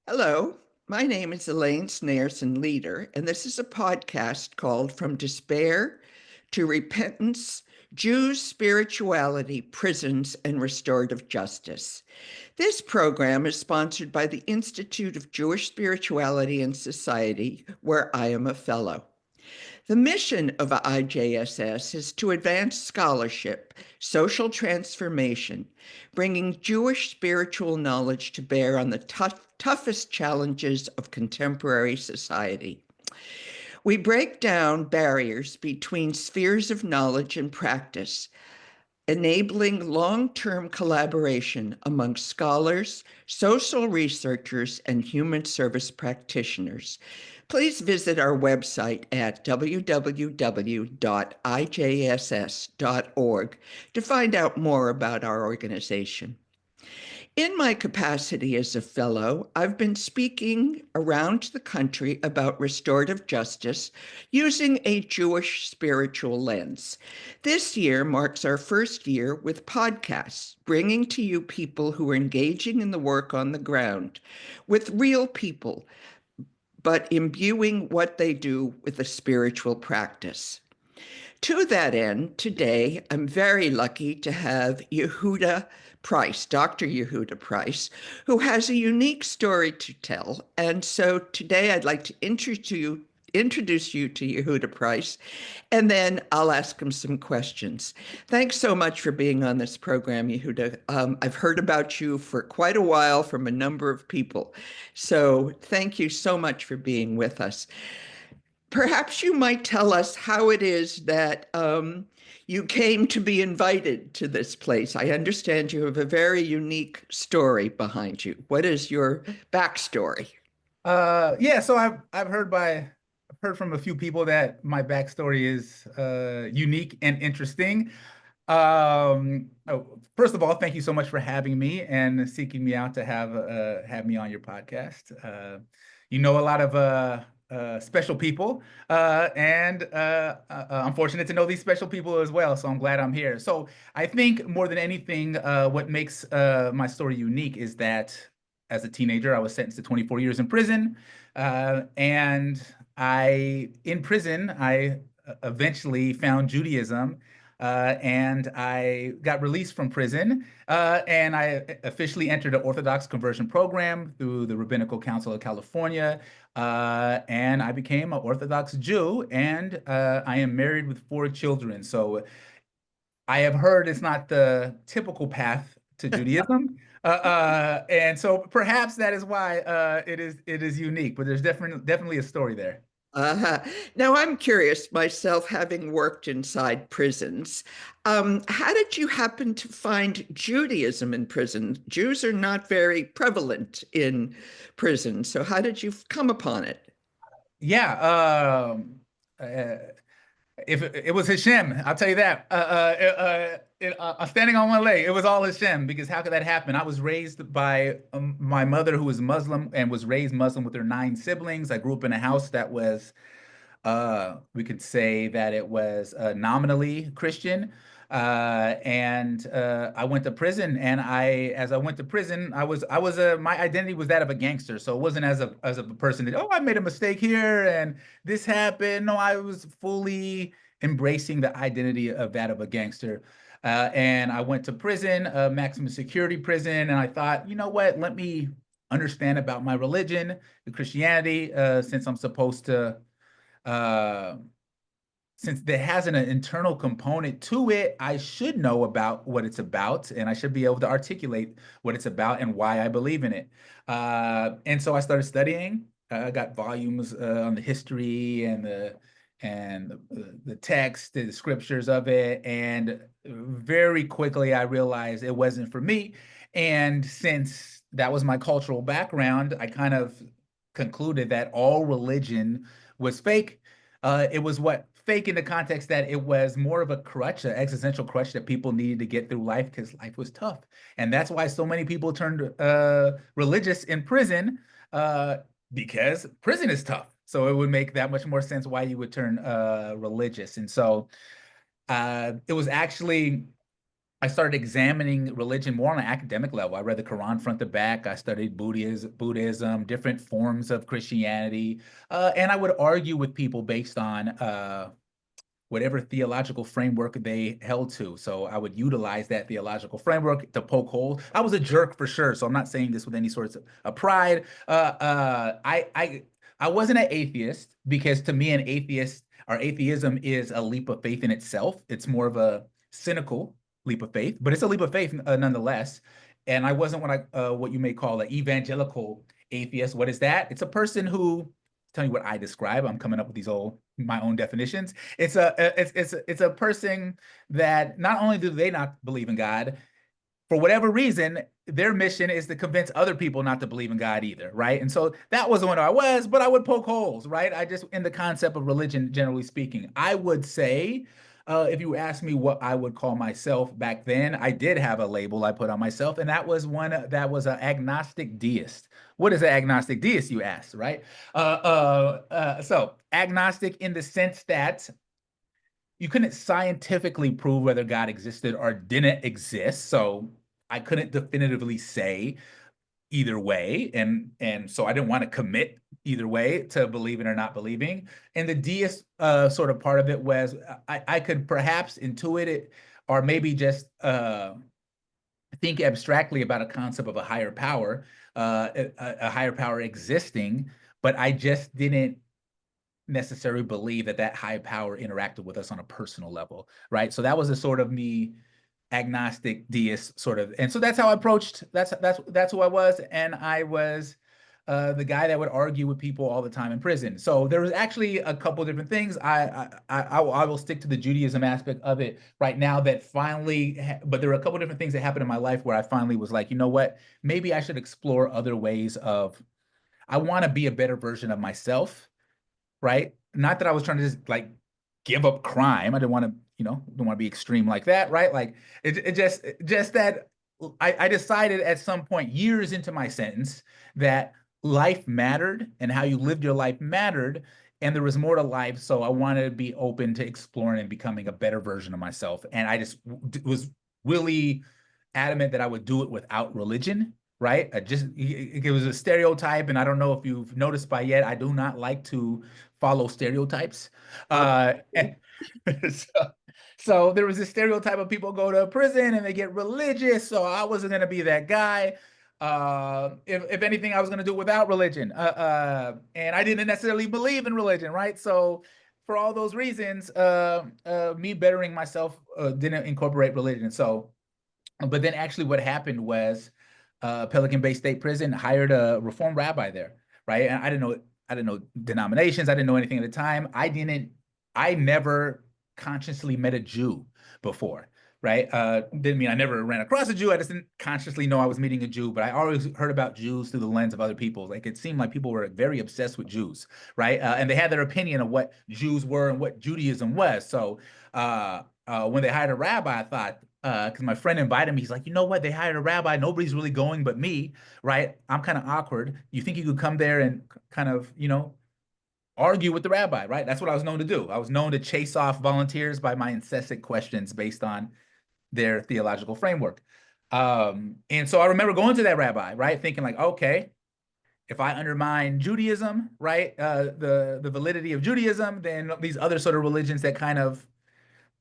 Hello, my name is Elaine Sneierson Leeder, and this is a podcast called From Despair to Repentance: Jews, Spirituality, Prisons, and Restorative Justice. This program is sponsored by the Institute of Jewish Spirituality and Society, where I am a fellow. The mission of IJSS is to advance scholarship, social transformation, bringing Jewish spiritual knowledge to bear on the toughest challenges of contemporary society. We break down barriers between spheres of knowledge and practice, enabling long-term collaboration among scholars, social researchers, and human service practitioners. Please visit our website at www.ijss.org to find out more about our organization. In my capacity as a fellow, I've been speaking around the country about restorative justice using a Jewish spiritual lens. This year marks our first year with podcasts, bringing to you people who are engaging in the work on the ground with real people, but imbuing what they do with a spiritual practice. To that end, today I'm very lucky to have Yehudah Price, Dr. Yehudah Price, who has a unique story to tell. And so today I'd like to introduce you to Yehudah Price, and then I'll ask him some questions. Thanks so much for being on this program, Yehudah. I've heard about you for quite a while from a number of people. So thank you so much for being with us. Perhaps you might tell us how it is that you came to be invited to this place. I understand you have a very unique story behind you. What is your backstory? Yeah, so I've heard from a few people that my backstory is unique and interesting. First of all, thank you so much for having me and seeking me out to have me on your podcast. You know a lot of special people, and I'm fortunate to know these special people as well. So I'm glad I'm here. So I think more than anything, what makes my story unique is that as a teenager, I was sentenced to 24 years in prison, and in prison, I eventually found Judaism, and I got released from prison, and I officially entered an Orthodox conversion program through the Rabbinical Council of California, and I became an Orthodox Jew, and I am married with 4 children. So I have heard it's not the typical path to Judaism. And so perhaps that is why it is unique, but there's definitely a story there. Uh, Now, I'm curious myself, having worked inside prisons. How did you happen to find Judaism in prison? Jews are not very prevalent in prison. So, how did you come upon it? Yeah, uh, if it was Hashem, I'll tell you that. I'm standing on one leg. It was all Hashem, because how could that happen? I was raised by my mother, who was Muslim and was raised Muslim with her 9 siblings. I grew up in a house that was, we could say that it was nominally Christian. And I went to prison, and as I went to prison, my identity was that of a gangster. So it wasn't as a person that, oh, I made a mistake here and this happened. No, I was fully embracing the identity of that of a gangster. And I went to prison, maximum security prison, and I thought, you know what? Let me understand about my religion, the Christianity, since I'm supposed to uh, since there has an internal component to it, I should know about what it's about, and I should be able to articulate what it's about and why I believe in it. And so I started studying. I got volumes on the history and the text, the scriptures of it, and very quickly I realized it wasn't for me. And since that was my cultural background, I kind of concluded that all religion was fake. It was what fake in the context that it was more of a crutch, an existential crutch that people needed to get through life because life was tough. And that's why so many people turned religious in prison, because prison is tough. So it would make that much more sense why you would turn religious. And so it was actually I started examining religion more on an academic level. I read the Quran front to back. I studied Buddhism, different forms of Christianity, and I would argue with people based on whatever theological framework they held to. So I would utilize that theological framework to poke holes. I was a jerk for sure, so I'm not saying this with any sorts of pride. I wasn't an atheist, because to me, an atheist or atheism is a leap of faith in itself. It's more of a cynical leap of faith, but it's a leap of faith nonetheless. And I wasn't what you may call an evangelical atheist. What is that? It's a person who, tell you what I describe. I'm coming up with my own definitions. It's a person that not only do they not believe in God, for whatever reason, their mission is to convince other people not to believe in God either, right? And so that was what I was, but I would poke holes, right? I just, in the concept of religion, generally speaking, I would say, if you ask me what I would call myself back then, I did have a label I put on myself, and that was an agnostic deist. What is an agnostic deist, you ask, right? So agnostic in the sense that you couldn't scientifically prove whether God existed or didn't exist. So I couldn't definitively say either way. And so I didn't want to commit either way to believing or not believing. And the deist sort of part of it was I could perhaps intuit it, or maybe just think abstractly about a concept of a higher power, a higher power existing, but I just didn't necessarily believe that that high power interacted with us on a personal level, right? So that was a sort of me agnostic deist sort of, and so that's how I approached. That's who I was, and I was the guy that would argue with people all the time in prison. So there was actually a couple of different things. I will stick to the Judaism aspect of it right now. That finally, but there were a couple of different things that happened in my life where I finally was like, you know what, maybe I should explore other ways of. I want to be a better version of myself, right? Not that I was trying to just like give up crime. I didn't want to, don't want to be extreme like that, right? Like it just that I decided at some point, years into my sentence, that life mattered and how you lived your life mattered, and there was more to life. So I wanted to be open to exploring and becoming a better version of myself. And I just was really adamant that I would do it without religion, right? It was a stereotype, and I don't know if you've noticed by yet, I do not like to follow stereotypes. And so, so there was this stereotype of people go to prison and they get religious. So I wasn't going to be that guy. If anything, I was going to do it without religion. And I didn't necessarily believe in religion, right? So for all those reasons, me bettering myself didn't incorporate religion. So, but then actually what happened was Pelican Bay State Prison hired a reform rabbi there, right? And I didn't know denominations. I didn't know anything at the time. I never consciously met a Jew before, right? Didn't mean I never ran across a Jew. I just didn't consciously know I was meeting a Jew, but I always heard about Jews through the lens of other people. Like it seemed like people were very obsessed with Jews, right? And they had their opinion of what Jews were and what Judaism was. So when they hired a rabbi, I thought, because my friend invited me, he's like, you know what? They hired a rabbi. Nobody's really going but me, right? I'm kind of awkward. You think you could come there and kind of, argue with the rabbi, right? That's what I was known to do. I was known to chase off volunteers by my incessant questions based on their theological framework. And so I remember going to that rabbi, right? Thinking like, okay, if I undermine Judaism, right? The validity of Judaism, then these other sort of religions that kind of,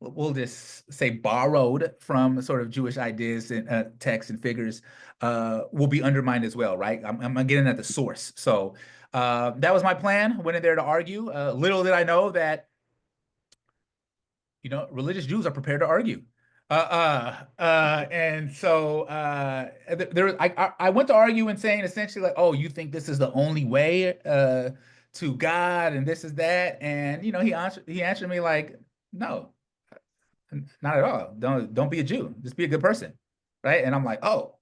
we'll just say, borrowed from sort of Jewish ideas and texts and figures will be undermined as well, right? I'm getting at the source. So that was my plan. Went in there to argue. Little did I know that, religious Jews are prepared to argue. And so I went to argue and saying essentially like, oh, you think this is the only way to God and this is that? And, he answered me like, no, not at all. Don't be a Jew. Just be a good person, right? And I'm like, oh,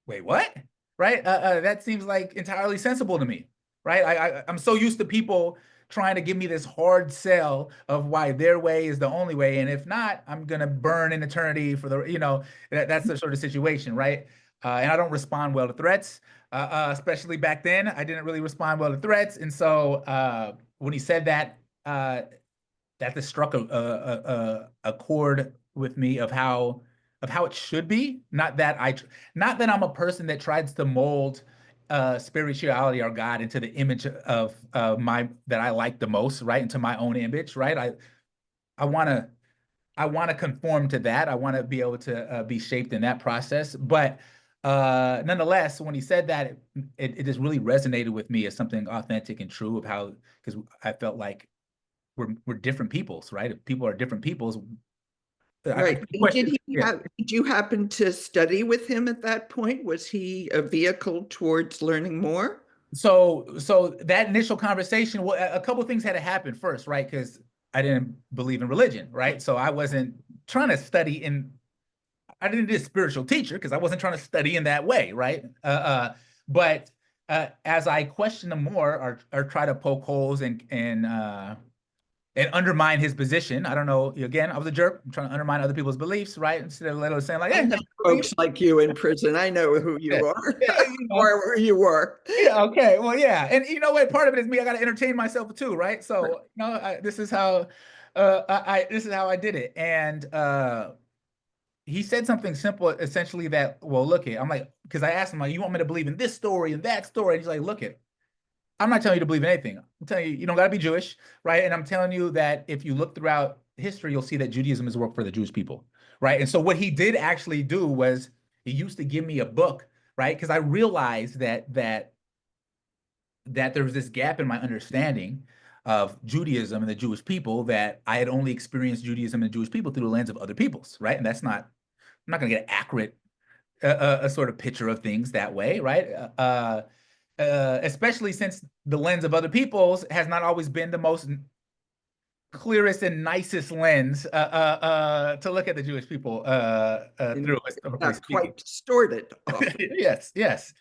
wait, what? Right? That seems like entirely sensible to me, right? I'm so used to people trying to give me this hard sell of why their way is the only way, and if not, I'm gonna burn in eternity for that's the sort of situation, right? And I don't respond well to threats, especially back then. I didn't really respond well to threats, and so when he said that, that just struck a chord with me of how of how it should be. Not that I'm a person that tries to mold spirituality or God into the image of my that I like the most, right? Into my own image, right? I want to conform to that. I want to be able to be shaped in that process. But nonetheless, when he said that, it just really resonated with me as something authentic and true of how, because I felt like we're different peoples, right? If people are different peoples, Right. And question, yeah. did you happen to study with him at that point? Was he a vehicle towards learning more? So that initial conversation, well, a couple of things had to happen first, right? Because I didn't believe in religion, right? So I wasn't trying to study in I didn't need a spiritual teacher because I wasn't trying to study in that way, right? But as I question him more or try to poke holes and undermine his position, I don't know. Again, I was a jerk. I'm trying to undermine other people's beliefs, right? Instead of literally saying like, I "Hey, know that's your belief." folks like you in prison. I know who Yeah, you are yeah, you know. or who you were. Yeah, okay. Well, yeah. And you know what? Part of it is me. I got to entertain myself too, right? So, this is how this is how I did it. And he said something simple, essentially that, well, look it. I'm like, because I asked him, like, you want me to believe in this story and that story? And he's like, look it. I'm not telling you to believe in anything. I'm telling you, you don't got to be Jewish, right? And I'm telling you that if you look throughout history, you'll see that Judaism has worked for the Jewish people, right? And so what he did actually do was he used to give me a book, right? Because I realized that there was this gap in my understanding of Judaism and the Jewish people, that I had only experienced Judaism and the Jewish people through the lens of other people's, right? And that's not, I'm not going to get an accurate a sort of picture of things that way, right? Especially since the lens of other people's has not always been the most clearest and nicest lens to look at the Jewish people through, historically Not speaking. quite distorted often. Yes, yes.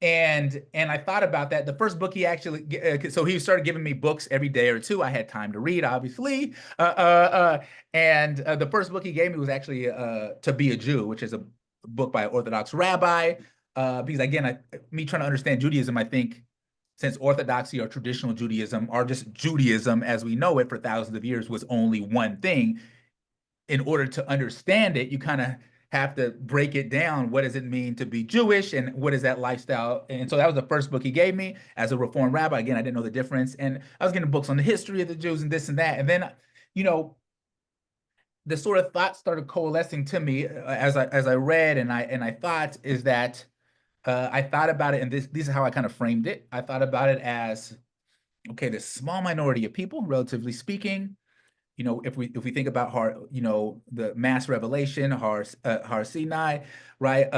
And I thought about that. The first book he actually, so he started giving me books every day or two. I had time to read, obviously. And the first book he gave me was actually To Be a Jew, which is a book by an Orthodox rabbi. Because again, me trying to understand Judaism, I think since Orthodoxy or traditional Judaism, or just Judaism as we know it for thousands of years, was only one thing, in order to understand it, you kind of have to break it down. What does it mean to be Jewish, and what is that lifestyle? And so that was the first book he gave me as a Reformed rabbi. Again, I didn't know the difference, and I was getting books on the history of the Jews and this and that. And then, you know, the sort of thoughts started coalescing to me as I read and I thought is that I thought about it, and this is how I kind of framed it. I thought about it as, okay, this small minority of people, relatively speaking, you know, if we think about the mass revelation, Har Sinai, right?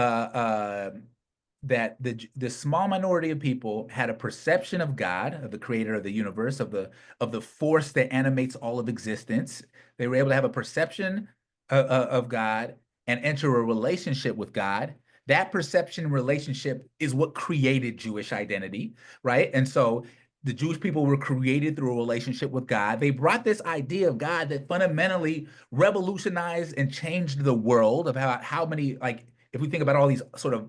That the small minority of people had a perception of God, of the creator of the universe, of the force that animates all of existence. They were able to have a perception of God and enter a relationship with God. That perception relationship is what created Jewish identity, right? And so the Jewish people were created through a relationship with God. They brought this idea of God that fundamentally revolutionized and changed the world, of how many, like, if we think about all these sort of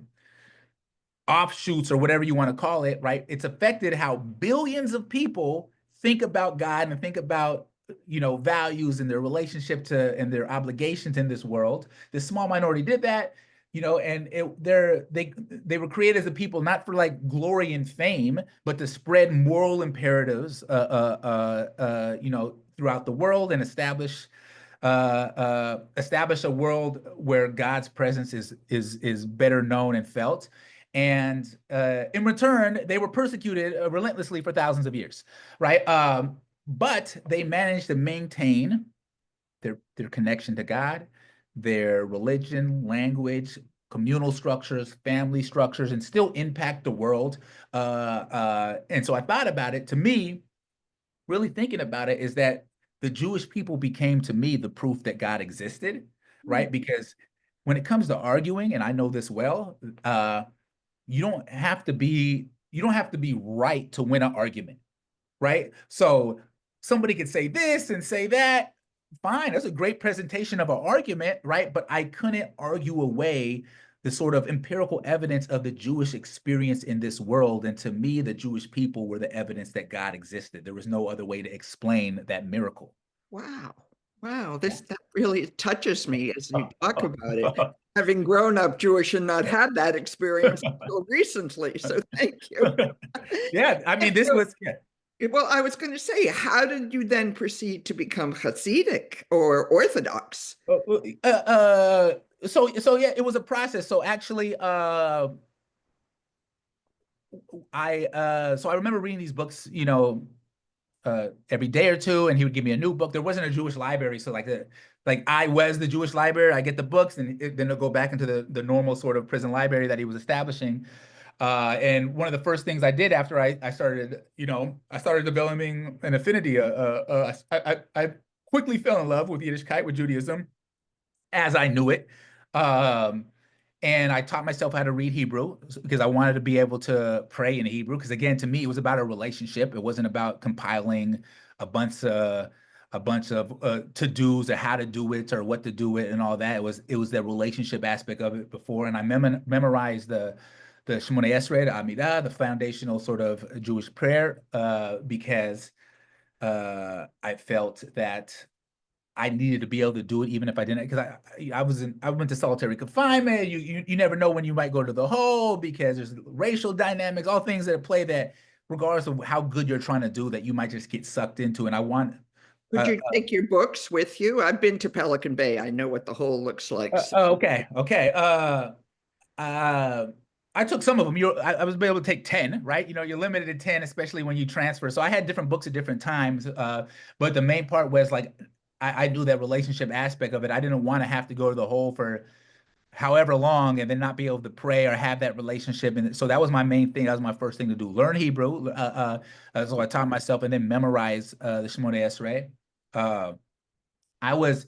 offshoots or whatever you want to call it, right? It's affected how billions of people think about God and think about, values and their relationship to and their obligations in this world. This small minority did that, and they were created as a people not for like glory and fame, but to spread moral imperatives, throughout the world, and establish a world where God's presence is better known and felt. And in return, they were persecuted relentlessly for thousands of years, right? But they managed to maintain their connection to God, their religion, language, communal structures, family structures, and still impact the world. And so I thought about it. To me, really thinking about it, is that the Jewish people became, to me, the proof that God existed, right? Because when it comes to arguing, and I know this well, you don't have to be right to win an argument, right? So somebody could say this and say that. Fine, that's a great presentation of an argument, right? But I couldn't argue away the sort of empirical evidence of the Jewish experience in this world. And to me, the Jewish people were the evidence that God existed. There was no other way to explain that miracle. Wow. Wow, that really touches me as you talk about it. Having grown up Jewish and not had that experience until recently, so thank you. Yeah, I mean, And this was, yeah. well, I was going to say, how did you then proceed to become Hasidic or Orthodox? So yeah, it was a process. So actually, I remember reading these books, every day or two, and he would give me a new book. There wasn't a Jewish library, so like I was the Jewish library. I get the books, and then they'll go back into the normal sort of prison library that he was establishing. And one of the first things I did after I started, I started developing an affinity. I quickly fell in love with Yiddishkeit, with Judaism, as I knew it. Um, and I taught myself how to read Hebrew because I wanted to be able to pray in Hebrew. Because again, to me, it was about a relationship. It wasn't about compiling a bunch of to-dos or how to do it or what to do it and all that. It was the relationship aspect of it before. And I memorized the Shmoneh Esrei, the Amidah, the foundational sort of Jewish prayer, because I felt that I needed to be able to do it even if I didn't, because I went to solitary confinement. You never know when you might go to the hole because there's racial dynamics, all things that play that regardless of how good you're trying to do that you might just get sucked into. And I want Could uh, you take your books with you? I've been to Pelican Bay. I know what the hole looks like. So. okay. Uh, I took some of them. I was able to take 10, right? You're limited to 10, especially when you transfer. So I had different books at different times. But the main part was like I knew that relationship aspect of it. I didn't want to have to go to the hole for however long and then not be able to pray or have that relationship. And so that was my main thing. That was my first thing to do. Learn Hebrew. So I taught myself and then memorize the Shmoneh Esrei. Uh, I was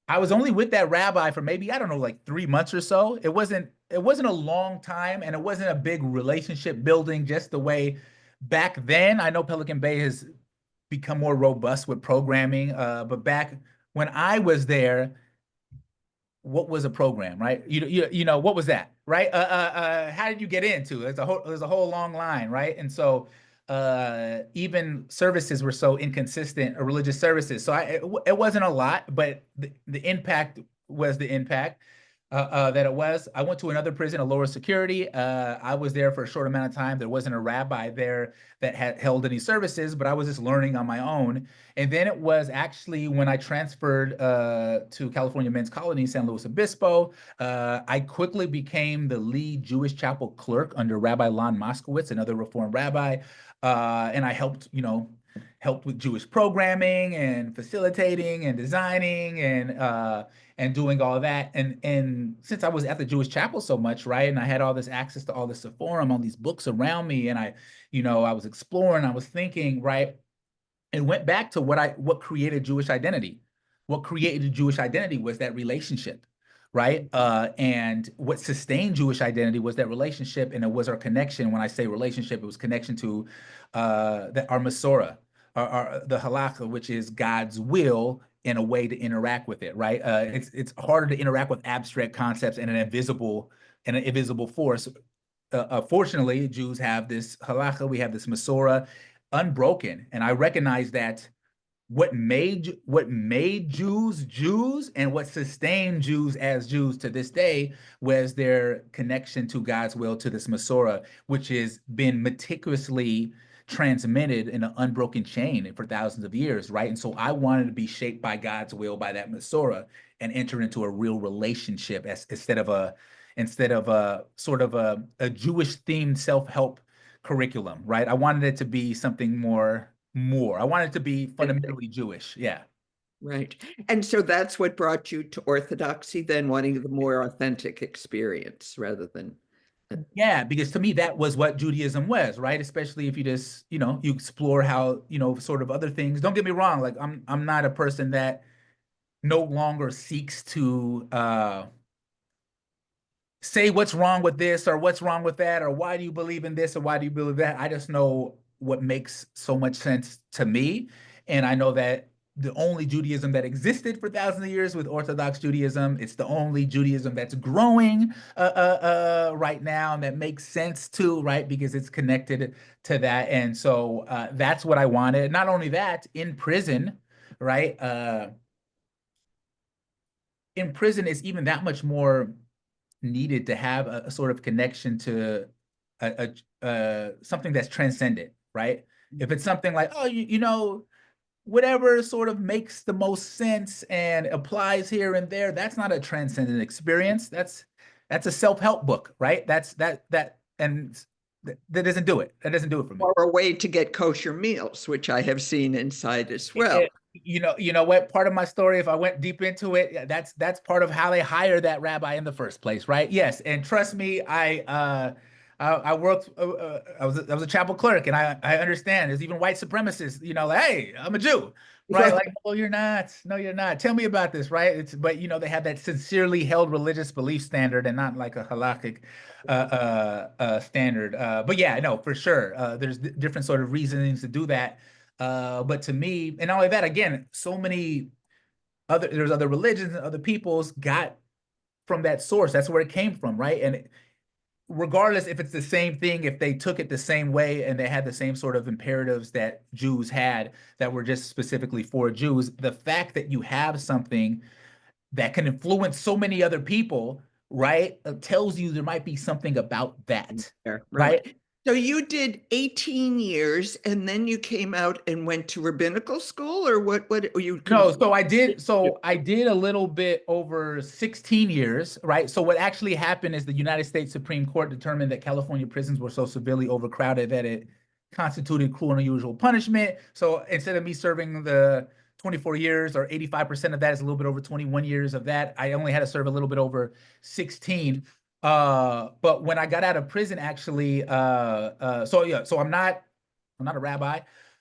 I was only with that rabbi for maybe, I don't know, like 3 months or so. It wasn't a long time and it wasn't a big relationship building just the way back then. I know Pelican Bay has become more robust with programming, but back when I was there, what was a program, right? What was that, right? How did you get into? There's a whole long line, right? And so even services were so inconsistent, or religious services. So it wasn't a lot, but the impact was the impact that it was. I went to another prison, a lower security. I was there for a short amount of time. There wasn't a rabbi there that had held any services, but I was just learning on my own. And then it was actually when I transferred to California Men's Colony, San Luis Obispo, I quickly became the lead Jewish chapel clerk under Rabbi Lon Moskowitz, another Reform rabbi. And I helped with Jewish programming and facilitating and designing and doing all that. And since I was at the Jewish chapel so much, right, and I had all this access to all this forum, all these books around me, and I was exploring, I was thinking, right, and went back to what created Jewish identity. What created Jewish identity was that relationship, right? And what sustained Jewish identity was that relationship, and it was our connection. When I say relationship, it was connection to our Masorah, the halakha, which is God's will in a way to interact with it, right? It's harder to interact with abstract concepts and an invisible force. Fortunately, Jews have this halakha, we have this Masorah unbroken, and I recognize that what made Jews Jews and what sustained Jews as Jews to this day was their connection to God's will, to this Masorah, which has been meticulously transmitted in an unbroken chain for thousands of years, right? And so I wanted to be shaped by God's will, by that Masorah, and enter into a real relationship instead of a sort of a Jewish themed self-help curriculum, right? I wanted it to be something more. I wanted it to be fundamentally Jewish. Yeah. Right. And so that's what brought you to Orthodoxy, then wanting the more authentic experience rather than. Yeah, because to me that was what Judaism was, right? Especially if you just, you explore how, sort of other things. Don't get me wrong, like I'm not a person that no longer seeks to say what's wrong with this or what's wrong with that, or why do you believe in this or why do you believe that. I just know what makes so much sense to me. And I know that the only Judaism that existed for thousands of years with Orthodox Judaism, it's the only Judaism that's growing right now, and that makes sense too, right? Because it's connected to that. And so that's what I wanted. Not only that, in prison, right? in prison, it's even that much more needed to have a sort of connection to something that's transcendent, right? If it's something like, oh, whatever sort of makes the most sense and applies here and there, that's not a transcendent experience. That's a self-help book, right? That doesn't do it. That doesn't do it for me. Or a way to get kosher meals, which I have seen inside as well. You know what? Part of my story, if I went deep into it, that's part of how they hire that rabbi in the first place, right? Yes, and trust me, I worked. I was a chapel clerk, and I understand. There's even white supremacists. Like, hey, I'm a Jew, right? Like, no, you're not. No, you're not. Tell me about this, right? But they have that sincerely held religious belief standard, and not like a halakhic standard. But yeah, no, for sure. There's different sort of reasonings to do that. But to me, and not only that, again, so many there's other religions and other peoples got from that source. That's where it came from, right? And regardless if it's the same thing, if they took it the same way and they had the same sort of imperatives that Jews had that were just specifically for Jews, the fact that you have something that can influence so many other people, right, tells you there might be something about that, Right. right? So you did 18 years and then you came out and went to rabbinical school, or what you No, so I did a little bit over 16 years, right? So what actually happened is the United States Supreme Court determined that California prisons were so severely overcrowded that it constituted cruel and unusual punishment. So instead of me serving the 24 years, or 85% of that is a little bit over 21 years of that, I only had to serve a little bit over 16. But when I got out of prison, actually, so yeah, so I'm not a rabbi.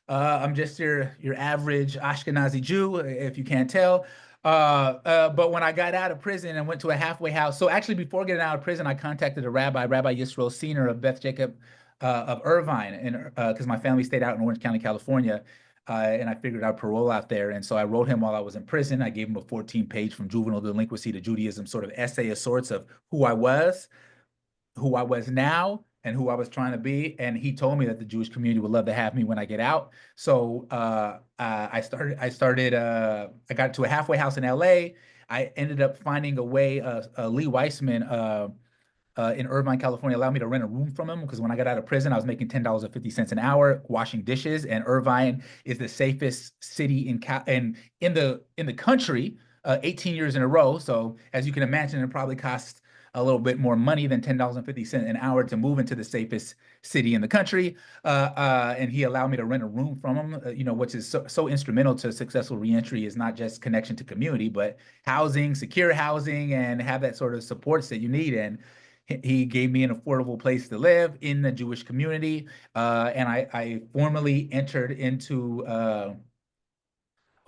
I'm just your average Ashkenazi Jew, if you can't tell. But when I got out of prison and went to a halfway house, so actually before getting out of prison, I contacted a rabbi, Rabbi Yisrael Senior of Beth Jacob of Irvine, and because my family stayed out in Orange County, California, and I figured I'd parole out there. And so I wrote him while I was in prison. I gave him a 14-page From Juvenile Delinquency to Judaism sort of essay of sorts of who I was now, and who I was trying to be. And he told me that the Jewish community would love to have me when I get out. So I got to a halfway house in LA. I ended up finding a way, Lee Weissman in Irvine, California, allowed me to rent a room from him, because when I got out of prison, I was making $10.50 an hour washing dishes. And Irvine is the safest city in the country, 18 years in a row. So as you can imagine, it probably costs a little bit more money than $10.50 an hour to move into the safest city in the country. And he allowed me to rent a room from him, which is so instrumental to successful reentry, is not just connection to community, but housing, secure housing, and have that sort of supports that you need. And he gave me an affordable place to live in the Jewish community. And I formally entered into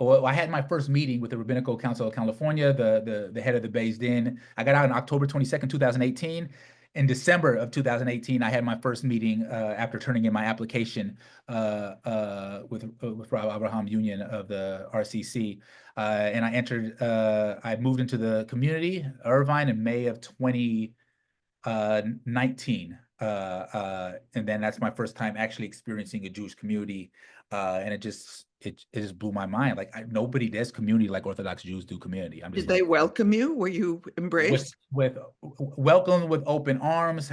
well, I had my first meeting with the Rabbinical Council of California, the head of the Beis Din. I got out on October 22nd, 2018. In December of 2018, I had my first meeting after turning in my application with Rob Abraham Union of the RCC. And I moved into the community, Irvine, in May of 2019. And then that's my first time actually experiencing a Jewish community. And it just blew my mind. Like, nobody does community like Orthodox Jews do community. I'm just Did they like, welcome you? Were you embraced? with welcome with open arms.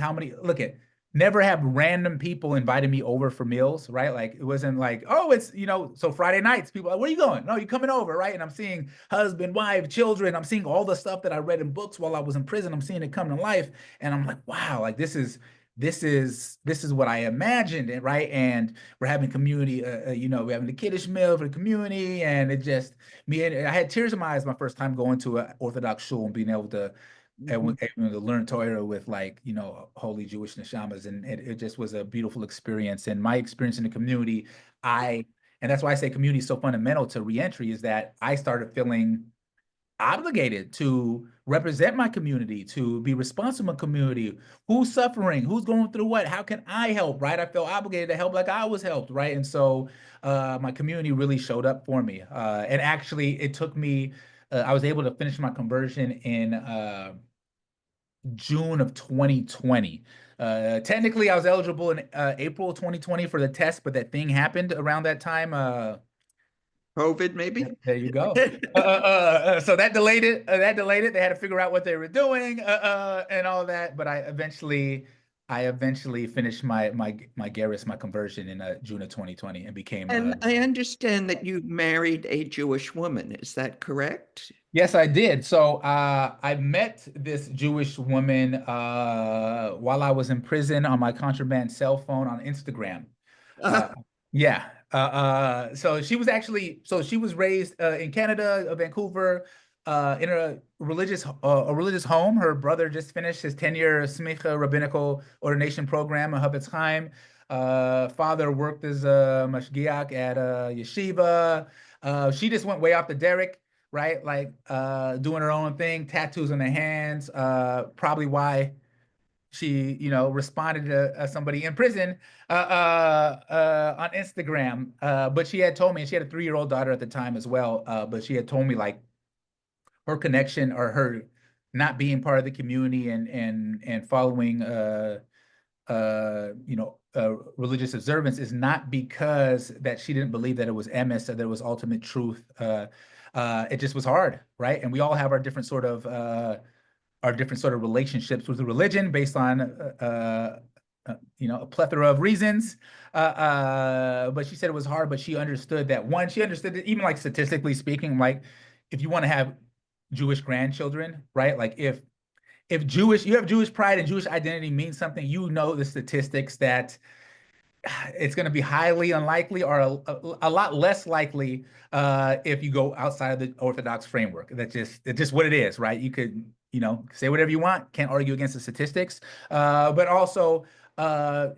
Never have random people invited me over for meals, right? Like, it wasn't like, oh, it's, so Friday nights, people are like, where are you going? No, you're coming over, right? And I'm seeing husband, wife, children. I'm seeing all the stuff that I read in books while I was in prison. I'm seeing it come to life. And I'm like, wow, like this is what I imagined, right? And we're having community, we're having the kiddush meal for the community, and I had tears in my eyes my first time going to an Orthodox shul and being able to learn Torah with, like, holy Jewish neshamas, and it just was a beautiful experience. And my experience in the community, and that's why I say community is so fundamental to reentry, is that I started feeling obligated to represent my community, to be responsible in my community. Who's suffering? Who's going through what? How can I help, right? I felt obligated to help like I was helped, right? And so my community really showed up for me. And actually, it took me, I was able to finish my conversion in June of 2020. Technically, I was eligible in April 2020 for the test, but that thing happened around that time. COVID, maybe? There you go. So that delayed it. That delayed it. They had to figure out what they were doing, and all that. But I eventually finished my Garris, my conversion in June of 2020, and became. And I understand that you married a Jewish woman. Is that correct? Yes, I did. So I met this Jewish woman while I was in prison on my contraband cell phone on Instagram. Uh, yeah. So she was actually, so she was raised in Canada, Vancouver, in a religious home. Her brother just finished his 10-year smicha rabbinical ordination program at Havetz Chaim. Father worked as a mashgiach at a yeshiva. She just went way off the derrick, right? Like doing her own thing, tattoos on her hands. Probably why she, responded to somebody in prison on Instagram. But she had told me, and she had a 3-year-old daughter at the time as well. But she had told me like her connection or her not being part of the community and following religious observance is not because that she didn't believe that it was emes, that there was ultimate truth. It just was hard, right? And we all have our different sort of relationships with the religion based on a plethora of reasons. But she said it was hard, but she understood that one, she understood that even like statistically speaking, like if you want to have Jewish grandchildren, right? Like if you have Jewish pride and Jewish identity means something, the statistics that it's going to be highly unlikely or a lot less likely if you go outside of the Orthodox framework. It's just what it is, right? You could, say whatever you want, can't argue against the statistics. But also,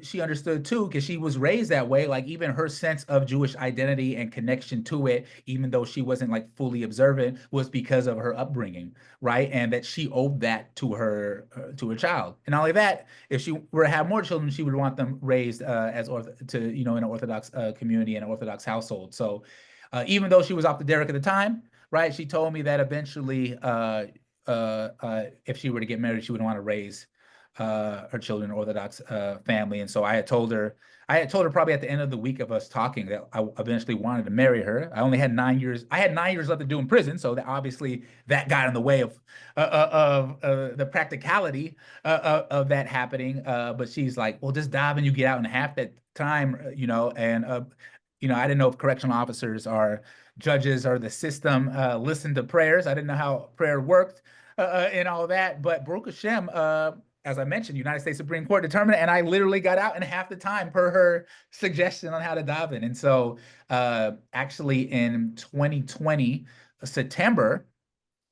she understood too, because she was raised that way, like even her sense of Jewish identity and connection to it, even though she wasn't like fully observant, was because of her upbringing, right? And that she owed that to her child. And not only that, if she were to have more children, she would want them raised in an Orthodox community and an Orthodox household. So even though she was off the derrick at the time, right, she told me that eventually, if she were to get married, she would want to raise her children in Orthodox family. And so I had told her probably at the end of the week of us talking that I eventually wanted to marry her. I only had 9 years. I had 9 years left to do in prison, so that obviously that got in the way of the practicality of that happening. But she's like, "Well, just dive and you get out in half that time, And I didn't know if correctional officers are judges or the system listen to prayers. I didn't know how prayer worked and all that. But Baruch Hashem, as I mentioned, United States Supreme Court determined it, and I literally got out in half the time per her suggestion on how to daven. And so actually in 2020, September,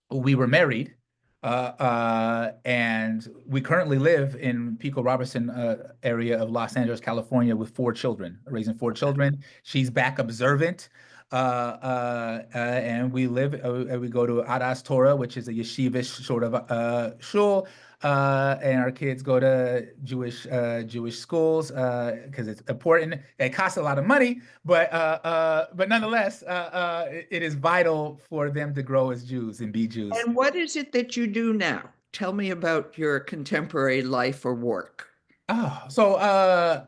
we were married. And we currently live in Pico Robertson area of Los Angeles, California, with 4 children, raising 4 children. She's back observant. And we go to Adas Torah, which is a yeshivish sort of shul, and our kids go to Jewish schools because it's important. It costs a lot of money, but nonetheless, it is vital for them to grow as Jews and be Jews. And what is it that you do now? Tell me about your contemporary life or work. So I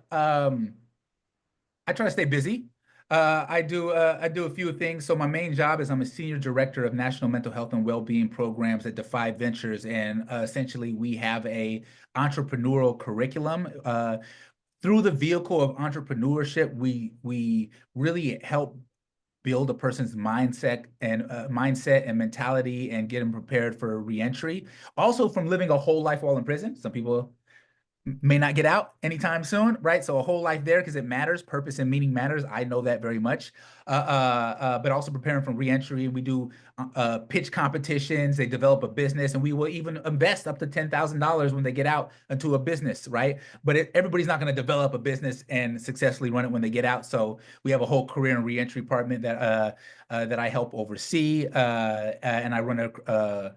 try to stay busy. I do a few things. So my main job is I'm a senior director of national mental health and well-being programs at Defy Ventures, and essentially we have a entrepreneurial curriculum. Through the vehicle of entrepreneurship, we really help build a person's mindset and mentality and get them prepared for reentry. Also, from living a whole life while in prison. Some people may not get out anytime soon, right? So a whole life there because it matters. Purpose and meaning matters. I know that very much. But also preparing for reentry. We do pitch competitions. They develop a business, and we will even invest up to $10,000 when they get out into a business, right? But everybody's not going to develop a business and successfully run it when they get out. So we have a whole career and reentry department that I help oversee, and I run a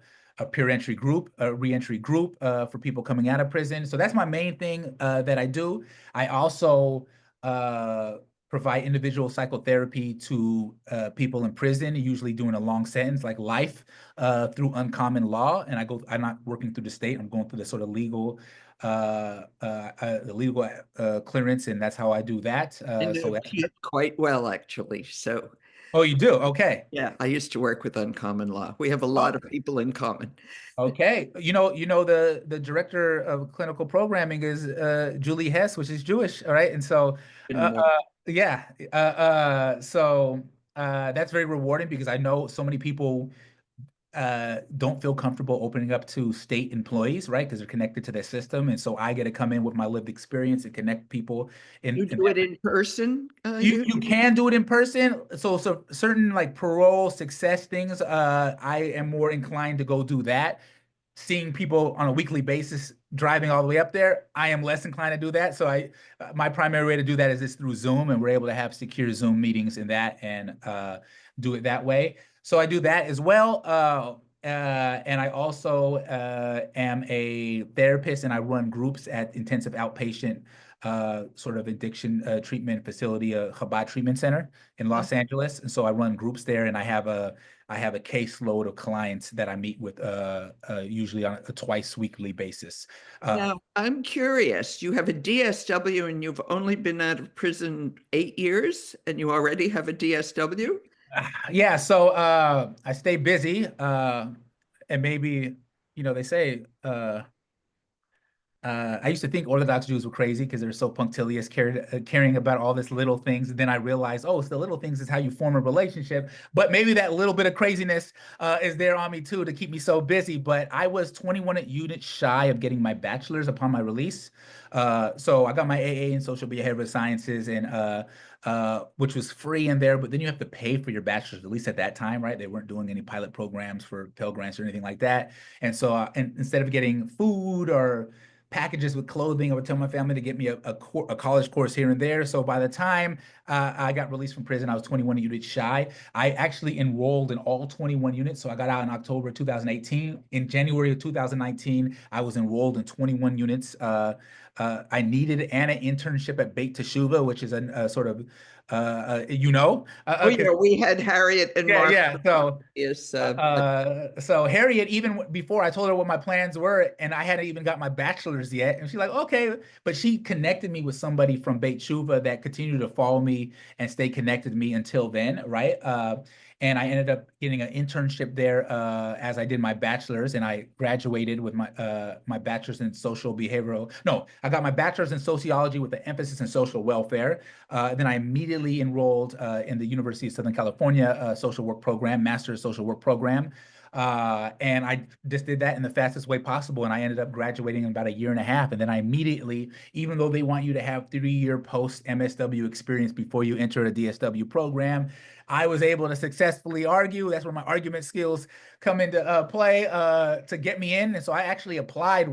reentry group for people coming out of prison. So that's my main thing that I do. I also provide individual psychotherapy to people in prison, usually doing a long sentence like life through uncommon law. And I'm not working through the state. I'm going through the sort of legal clearance, and that's how I do that. I know Keith quite well, actually. So Oh, you do? Okay. Yeah, I used to work with Uncommon Law. We have a lot Oh, of people in common. okay. You know the director of clinical programming is Julie Hess, which is Jewish, all right? And so Didn't uh, know. uh yeah, so that's very rewarding because I know so many people don't feel comfortable opening up to state employees, right? Because they're connected to their system. And so I get to come in with my lived experience and connect people You in do that. it in person, You can do it in person. So certain like parole success things, I am more inclined to go do that. Seeing people on a weekly basis driving all the way up there, I am less inclined to do that. So my primary way to do that is just through Zoom, and we're able to have secure Zoom meetings in that and do it that way. So I do that as well. And I also am a therapist, and I run groups at intensive outpatient sort of addiction treatment facility, a Chabad treatment center in Los Angeles. And so I run groups there, and I have a caseload of clients that I meet with usually on a twice weekly basis. Uh, Now, I'm curious. You have a DSW and you've only been out of prison 8 years and you already have a DSW? yeah, so I stay busy, and maybe they say I used to think Orthodox Jews were crazy because they're so punctilious, caring about all this little things. And then I realized, oh, it's the little things is how you form a relationship. But maybe that little bit of craziness is there on me too to keep me so busy. But I was 21 units shy of getting my bachelor's upon my release. So I got my AA in social behavioral sciences and which was free in there, but then you have to pay for your bachelor's, at least at that time, right? They weren't doing any pilot programs for Pell Grants or anything like that. And so instead of getting food or packages with clothing, I would tell my family to get me a college course here and there. So by the time I got released from prison, I was 21 units shy. I actually enrolled in all 21 units. So I got out in October 2018. In January of 2019, I was enrolled in 21 units. I needed an internship at Beit Teshuvah, which is a sort of, Oh, because yeah, we had Harriet and yeah, Mark. yeah. So Is so Harriet, even before I told her what my plans were, and I hadn't even got my bachelor's yet, and she's like, okay, but she connected me with somebody from Beit Tshuva that continued to follow me and stay connected to me until then, right? And I ended up getting an internship there as I did my bachelor's, and I graduated with my bachelor's in social behavioral. No, I got my bachelor's in sociology with an emphasis in social welfare. Then I immediately enrolled in the University of Southern California social work program, master's social work program. And I just did that in the fastest way possible. And I ended up graduating in about a year and a half. And then I immediately, even though they want you to have 3-year post MSW experience before you enter a DSW program, I was able to successfully argue. That's where my argument skills come into play to get me in. And so I actually applied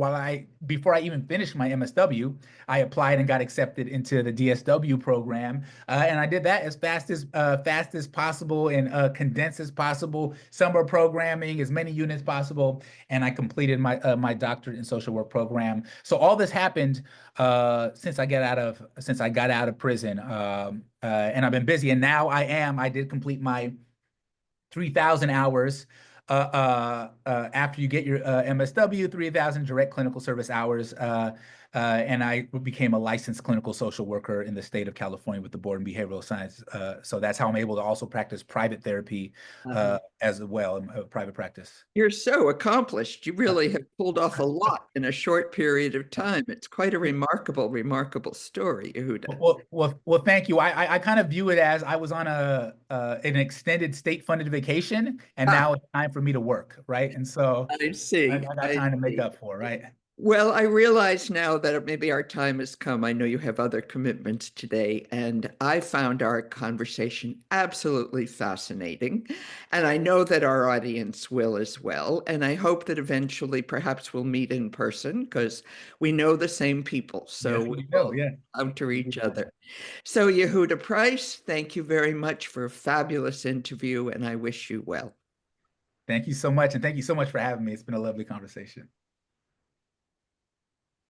before I even finished my MSW, I applied and got accepted into the DSW program. And I did that as fast as possible and condensed as possible. Summer programming, as many units possible, and I completed my doctorate in social work program. So all this happened since I got out of prison, and I've been busy. And now I did complete my 3,000 hours after you get your MSW, 3,000 direct clinical service hours. And I became a licensed clinical social worker in the state of California with the board in behavioral science. So that's how I'm able to also practice private therapy as well in private practice. you're so accomplished. You really have pulled off a lot in a short period of time. It's quite a remarkable story, Yehudah. Well, thank you. I kind of view it as I was on an extended state-funded vacation, and Ah, now it's time for me to work, right? And so I I see. got I time to make see. up for, right? Well, I realize now that maybe our time has come. I know you have other commitments today, and I found our conversation absolutely fascinating. And I know that our audience will as well. And I hope that eventually perhaps we'll meet in person because we know the same people. So Yes, we we do. will Yeah. encounter each other. So, Yehudah Price, thank you very much for a fabulous interview, and I wish you well. Thank you so much, and thank you so much for having me. It's been a lovely conversation.